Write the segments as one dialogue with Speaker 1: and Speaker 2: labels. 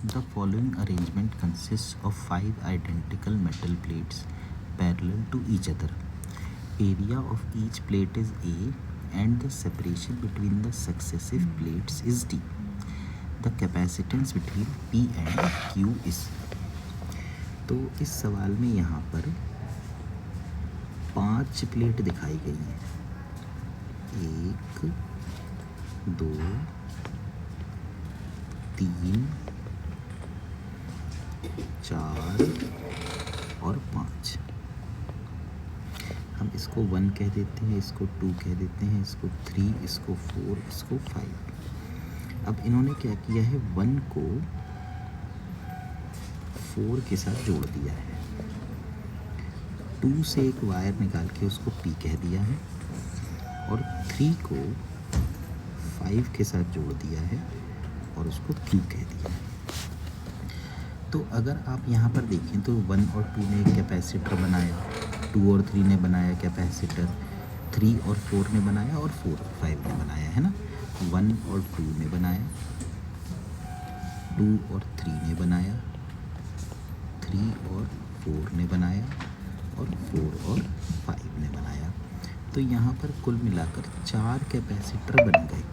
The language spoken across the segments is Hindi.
Speaker 1: The following arrangement consists of 5 identical metal plates parallel to each other. Area of each plate is A and the separation between the successive plates is D. The capacitance between P and Q is. तो इस सवाल में यहाँ पर 5 प्लेट दिखाई गई हैं, 1 2 3 4 और 5। हम इसको 1 कह देते हैं, इसको 2 कह देते हैं, इसको 3, इसको 4, इसको 5। अब इन्होंने क्या किया है, 1 को 4 के साथ जोड़ दिया है, 2 से एक वायर निकाल के उसको P कह दिया है और 3 को 5 के साथ जोड़ दिया है और उसको Q कह दिया है। तो अगर आप यहाँ पर देखें तो 1 और 2 ने एक कैपेसिटर बनाया, 2 और 3 ने बनाया कैपेसिटर, 3 और 4 ने बनाया और 4 और 5 ने बनाया, है ना। 1 और 2 ने बनाया, 2 और 3 ने बनाया, 3 और 4 ने बनाया और 4 और 5 ने बनाया। तो यहाँ पर कुल मिलाकर 4 कैपेसिटर बन गए।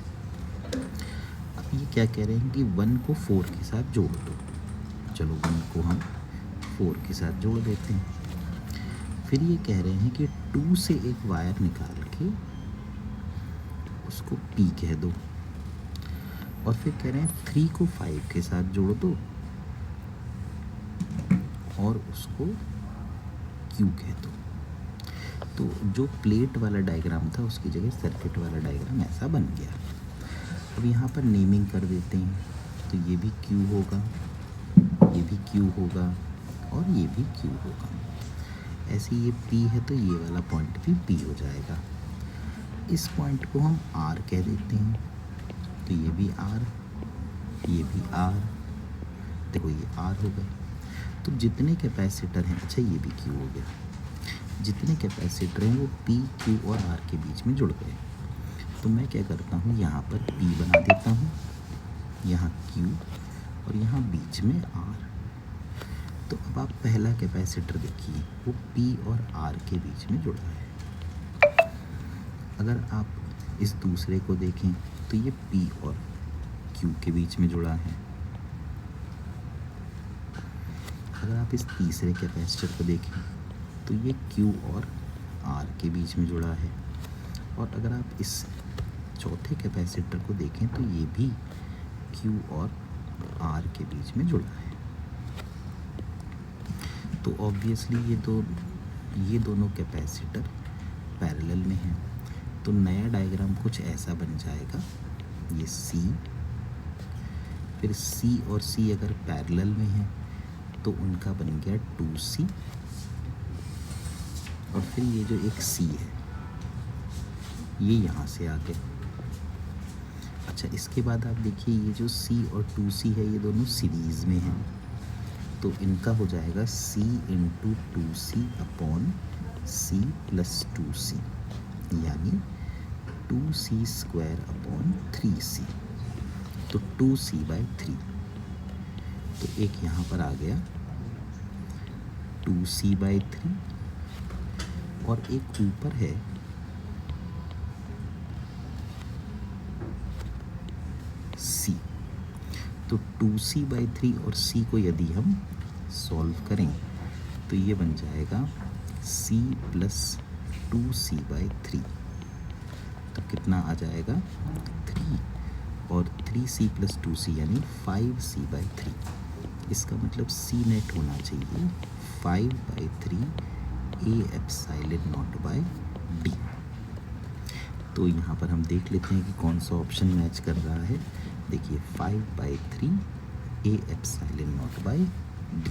Speaker 1: अब ये क्या कह रहे हैं कि 1 को 4 के साथ जोड़ दो। चलो 1 को हम 4 के साथ जोड़ देते हैं। फिर ये कह रहे हैं कि 2 से एक वायर निकाल के उसको P कह दो और फिर कह रहे हैं 3 को 5 के साथ जोड़ दो और उसको Q कह दो। तो जो प्लेट वाला डायग्राम था उसकी जगह सर्किट वाला डायग्राम ऐसा बन गया। अब यहाँ पर नेमिंग कर देते हैं, तो ये भी Q होगा, ये भी Q होगा और ये भी Q होगा। ऐसे ये P है तो ये वाला पॉइंट भी P हो जाएगा। इस पॉइंट को हम R कह देते हैं, तो ये भी R, ये भी R, देखो ये R हो गए। तो जितने कैपेसिटर हैं, अच्छा ये भी Q हो गया, जितने कैपेसिटर हैं वो P, Q और R के बीच में जुड़ गए। तो मैं क्या करता हूँ, यहाँ पर P बना देता हूँ, यहाँ Q और यहाँ बीच में R। तो अब आप पहला कैपेसिटर देखिए, वो P और R के बीच में जुड़ा है। अगर आप इस दूसरे को देखें तो ये P और Q के बीच में जुड़ा है। अगर आप इस तीसरे कैपेसिटर को देखें तो ये Q और R के बीच में जुड़ा है। और अगर आप इस चौथे कैपेसिटर को देखें तो ये भी Q और R के बीच में जुड़ा है। तो ऑब्वियसली ये दोनों कैपेसिटर पैरेलल में हैं। तो नया डायग्राम कुछ ऐसा बन जाएगा, ये C, फिर C और C अगर पैरेलल में हैं तो उनका बन गया 2C, और फिर ये जो एक C है ये यहाँ से आ गया। अच्छा, इसके बाद आप देखिए ये जो C और 2C है ये दोनों सीरीज़ में हैं, तो इनका हो जाएगा C into 2C upon C plus 2C, यानी 2C स्क्वायर अपॉन 3C, तो 2C बाई 3। तो एक यहाँ पर आ गया 2C बाई 3 और एक ऊपर है C। तो 2C बाई 3 और C को यदि हम सॉल्व करें तो ये बन जाएगा C प्लस 2C बाई 3। तो कितना आ जाएगा 3 और 3C प्लस 2C यानी 5C बाई 3। इसका मतलब C नेट होना चाहिए 5 by 3 A epsilon not by D। तो यहाँ पर हम देख लेते हैं कि कौन सा ऑप्शन मैच कर रहा है। देखिए 5 by 3 A epsilon not by D।